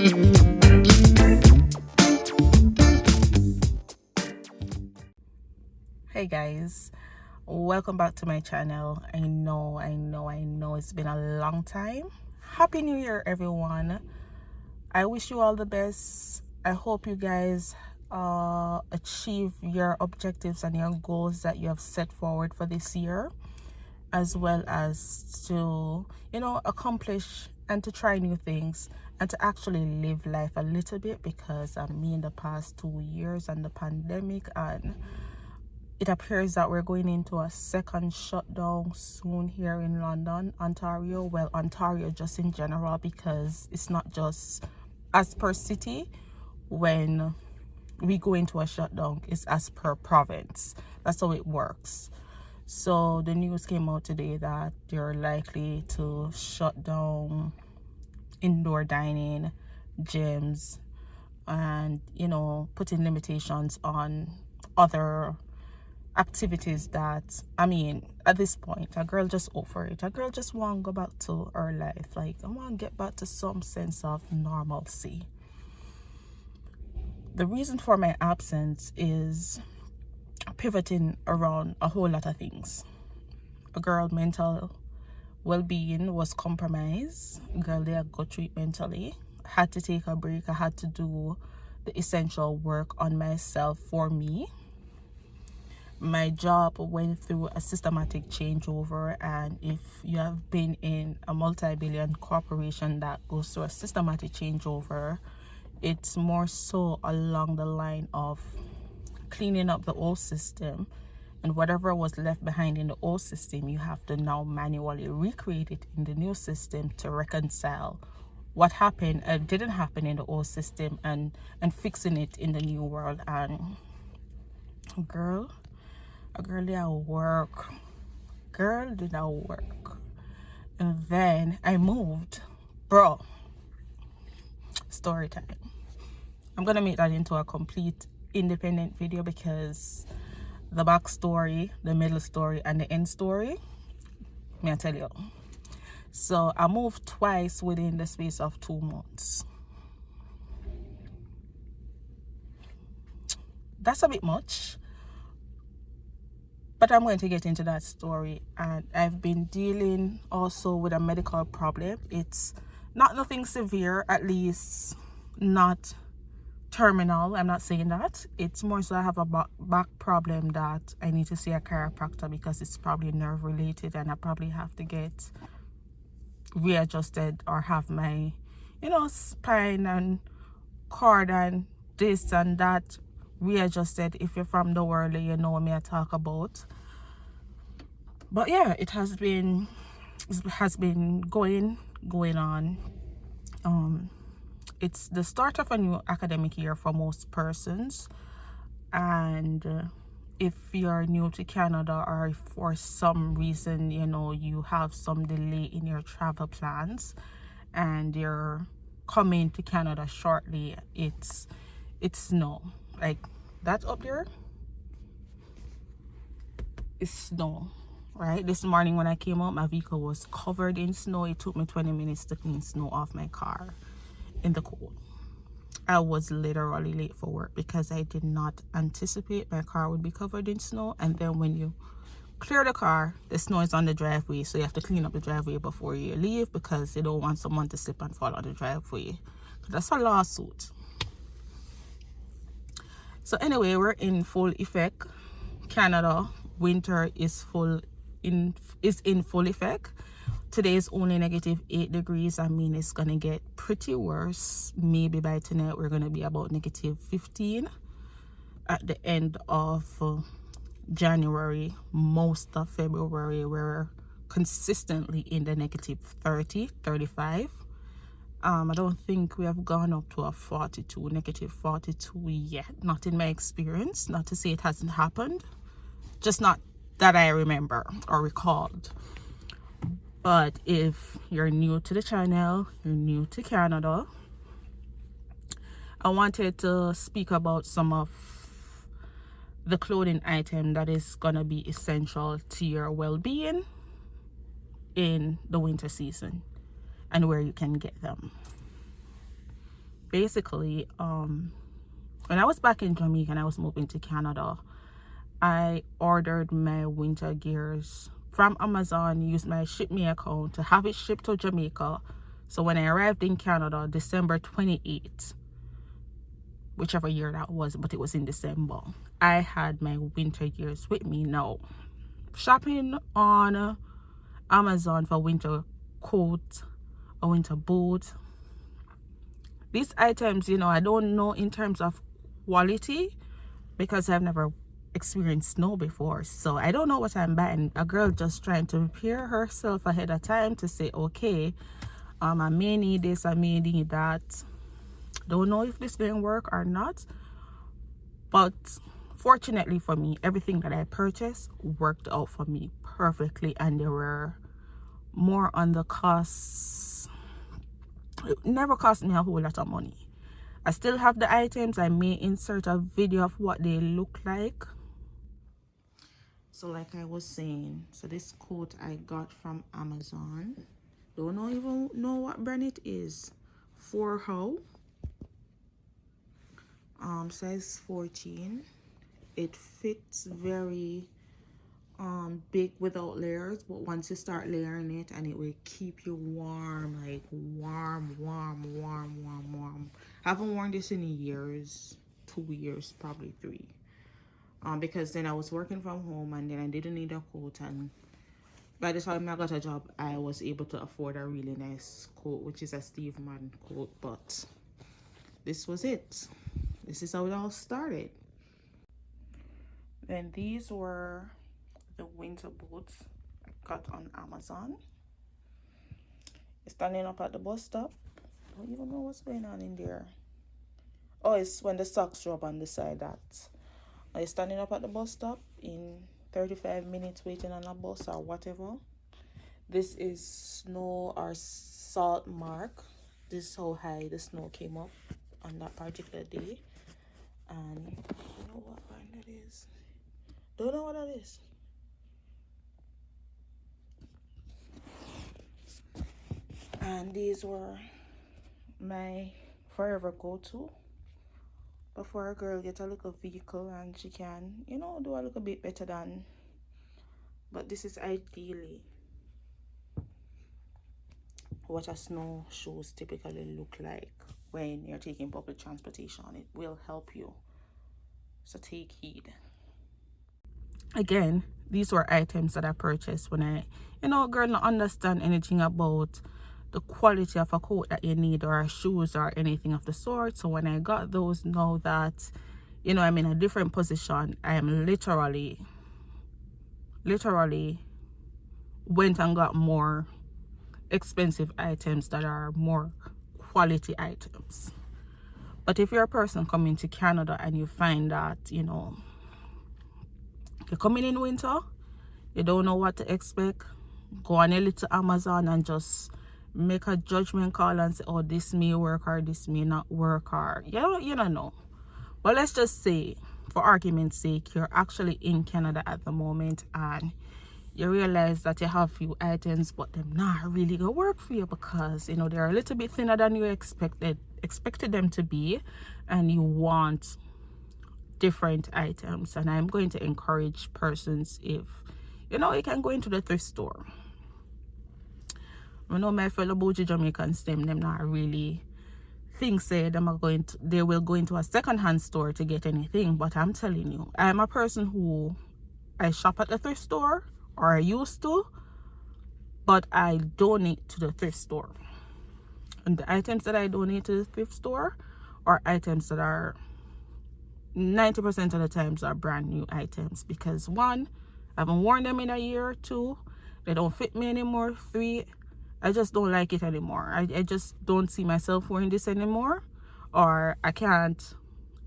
Hey guys, welcome back to my channel. I know it's been a long time. Happy New Year, everyone. I wish you all the best. I hope you guys achieve your objectives and your goals that you have set forward for this year, as well as to, accomplish and to try new things and to actually live life a little bit, because me in the past 2 years and the pandemic, and it appears that we're going into a second shutdown soon here in London, Ontario. Well, Ontario just in general, because it's not just as per city. When we go into a shutdown, it's as per province. That's how it works. So the news came out today that they're likely to shut down indoor dining, gyms, and, putting limitations on other activities that, at this point, a girl just over it. A girl just want to go back to her life. Like, I want to get back to some sense of normalcy. The reason for my absence is pivoting around a whole lot of things. A girl mental well-being was compromised. A girl, they had got treat mentally. Had to take a break. I had to do the essential work on myself for me. My job went through a systematic changeover, and if you have been in a multi-billion corporation that goes through a systematic changeover, it's more so along the line of cleaning up the old system, and whatever was left behind in the old system, you have to now manually recreate it in the new system to reconcile what happened didn't happen in the old system, and fixing it in the new world. And a girl did our work. And then I moved. Bro, story time. I'm gonna make that into a complete independent video, because the backstory, the middle story, and the end story, may I tell you. So I moved twice within the space of 2 months. That's a bit much, but I'm going to get into that story. And I've been dealing also with a medical problem. It's not nothing severe, at least not terminal. I'm not saying that. It's more so I have a back problem that I need to see a chiropractor, because it's probably nerve related, and I probably have to get readjusted or have my, spine and cord and this and that readjusted. If you're from the world, you know what I talk about. But yeah, it has been going on. It's the start of a new academic year for most persons, and if you're new to Canada, or if for some reason you have some delay in your travel plans and you're coming to Canada shortly, it's snow. Like, that up there is snow, right? This morning when I came out, my vehicle was covered in snow. It took me 20 minutes to clean snow off my car in the cold. I was literally late for work because I did not anticipate my car would be covered in snow. And then when you clear the car, the snow is on the driveway, so you have to clean up the driveway before you leave, because you don't want someone to slip and fall on the driveway. That's a lawsuit. So anyway, we're in full effect. Canada winter is in full effect. Today is only -8 degrees. It's gonna get pretty worse. Maybe by tonight we're gonna be about -15. At the end of January, most of February, we're consistently in the -30, 35. I don't think we have gone up to a -42 yet. Not in my experience. Not to say it hasn't happened, just not that I remember or recalled. But if you're new to the channel, you're new to Canada, I wanted to speak about some of the clothing item that is gonna be essential to your well-being in the winter season, and where you can get them. basically, when I was back in Jamaica and I was moving to Canada, I ordered my winter gears from Amazon, used my Ship Me account to have it shipped to Jamaica. So when I arrived in Canada, December 28th, whichever year that was, but it was in December, I had my winter gears with me. Now, shopping on Amazon for winter coat or winter boot, these items, you know, I don't know in terms of quality because I've never experienced snow before, so I don't know what I'm buying. A girl just trying to prepare herself ahead of time to say, okay, I may need this, I may need that. Don't know if this going to work or not, but fortunately for me, everything that I purchased worked out for me perfectly, and they were more on the costs. It never cost me a whole lot of money. I still have the items. I may insert a video of what they look like. So like I was saying, so this coat I got from Amazon. Don't even know what brand it is. For how? Size 14. It fits very big without layers, but once you start layering it, and it will keep you warm, like warm. I haven't worn this in years, 2 years, probably 3. Because then I was working from home, and then I didn't need a coat, and by the time I got a job, I was able to afford a really nice coat, which is a Steve Madden coat. But this was it. This is how it all started. Then these were the winter boots I got on Amazon. Standing up at the bus stop. I don't even know what's going on in there. Oh, it's when the socks rub on the side. That I standing up at the bus stop in 35 minutes waiting on a bus or whatever. This is snow or salt mark. This is how high the snow came up on that particular day. And I don't know what brand that is. Don't know what that is. And these were my forever go-to before a girl gets a little vehicle and she can, you know, do a little bit better than. But this is ideally what a snowshoes typically look like when you're taking public transportation. It will help you, so take heed. Again, these were items that I purchased when I, you know, girl, not understand anything about the quality of a coat that you need or shoes or anything of the sort. So when I got those, now that, you know, I'm in a different position, I am literally went and got more expensive items that are more quality items. But if you're a person coming to Canada and you find that, you know, you're coming in winter, you don't know what to expect, go on a little Amazon and just make a judgment call and say, oh, this may work or this may not work, or you don't know. But let's just say, for argument's sake, you're actually in Canada at the moment and you realize that you have few items, but they're not really gonna work for you because, you know, they're a little bit thinner than you expected them to be, and you want different items. And I'm going to encourage persons, if you know, you can go into the thrift store. I know my fellow bougie Jamaicans, them not really think say they will go into a second-hand store to get anything. But I'm telling you, I'm a person who, I shop at the thrift store, or I used to, but I donate to the thrift store. And the items that I donate to the thrift store are items that are 90% of the times are brand new items, because 1, I haven't worn them in a year or 2, they don't fit me anymore. 3, I just don't like it anymore. I just don't see myself wearing this anymore, or I can't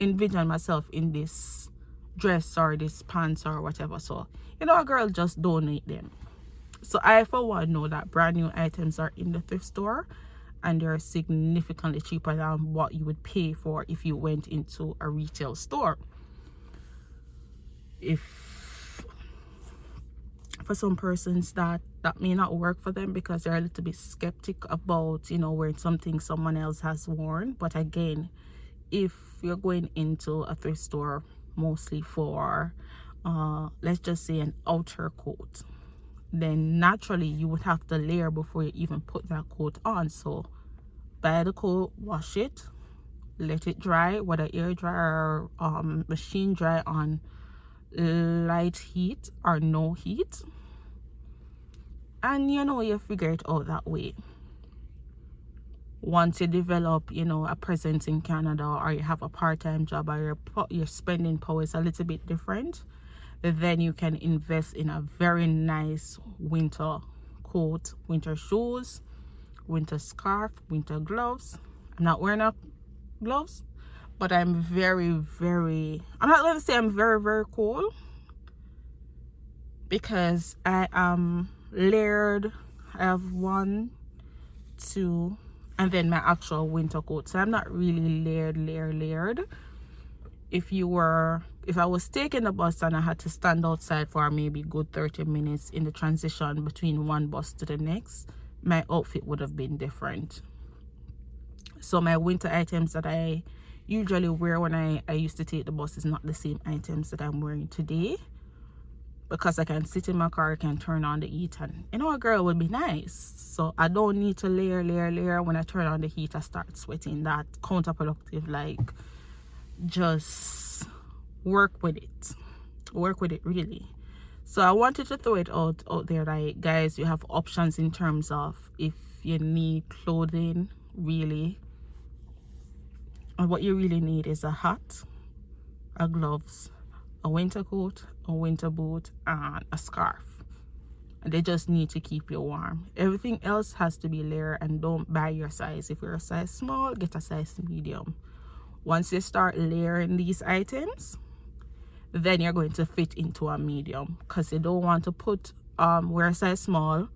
envision myself in this dress or this pants or whatever. So, you know, a girl just donate them. So I, for one, know that brand new items are in the thrift store, and they're significantly cheaper than what you would pay for if you went into a retail store. If for some persons that may not work for them because they're a little bit skeptic about, you know, wearing something someone else has worn. But again, if you're going into a thrift store mostly for let's just say an outer coat, then naturally you would have to layer before you even put that coat on. So buy the coat, wash it, let it dry, whether air dry or machine dry on light heat or no heat, and you know, you figure it out that way. Once you develop, you know, a presence in Canada, or you have a part-time job, or your spending power is a little bit different, then you can invest in a very nice winter coat, winter shoes, winter scarf, winter gloves. I'm not wearing up gloves, but I'm I'm not going to say I'm very cool, because I am layered. I have 1, 2, and then my actual winter coat. So I'm not really layered. If I was taking the bus and I had to stand outside for maybe good 30 minutes in the transition between one bus to the next, my outfit would have been different. So my winter items that I usually wear when I used to take the bus is not the same items that I'm wearing today, because I can sit in my car, I can turn on the heat, and you know, a girl would be nice. So I don't need to layer. When I turn on the heat, I start sweating. That counterproductive. Like, just work with it really. So I wanted to throw it out there, like, guys, you have options in terms of if you need clothing, really. And what you really need is a hat, a gloves, a winter coat, a winter boot, and a scarf. And they just need to keep you warm. Everything else has to be layered, and don't buy your size. If you're a size small, get a size medium. Once you start layering these items, then you're going to fit into a medium, because you don't want to put wear a size small,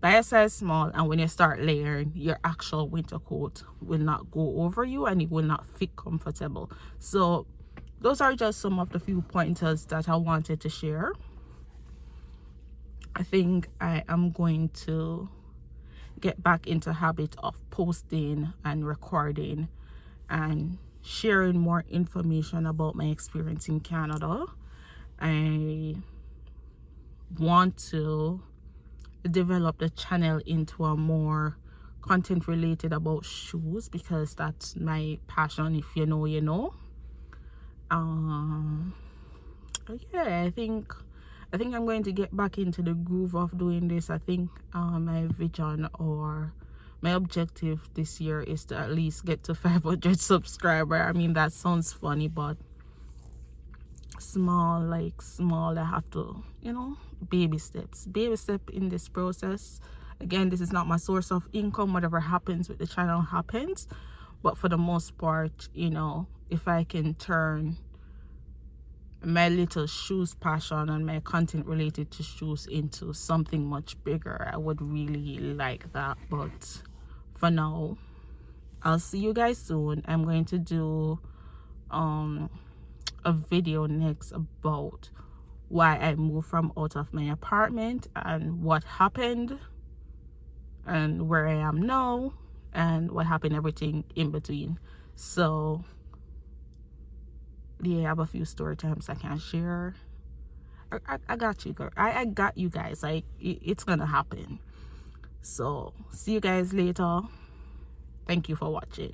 buy a size small, and when you start layering, your actual winter coat will not go over you and it will not fit comfortable. So those are just some of the few pointers that I wanted to share. I think I am going to get back into habit of posting and recording and sharing more information about my experience in Canada. I want to develop the channel into a more content related about shoes, because that's my passion. If you know, you know. Yeah, I think I'm going to get back into the groove of doing this. I think my vision or my objective this year is to at least get to 500 subscribers. I mean, that sounds funny, but small. I have to, you know, baby step in this process. Again, this is not my source of income. Whatever happens with the channel happens, but for the most part, you know, if I can turn my little shoes passion and my content related to shoes into something much bigger, I would really like that. But for now, I'll see you guys soon. I'm going to do a video next about why I moved from out of my apartment and what happened and where I am now and what happened, everything in between. So yeah, I have a few story times I can share. I got you, girl. I got you guys. Like, it's gonna happen. So see you guys later. Thank you for watching.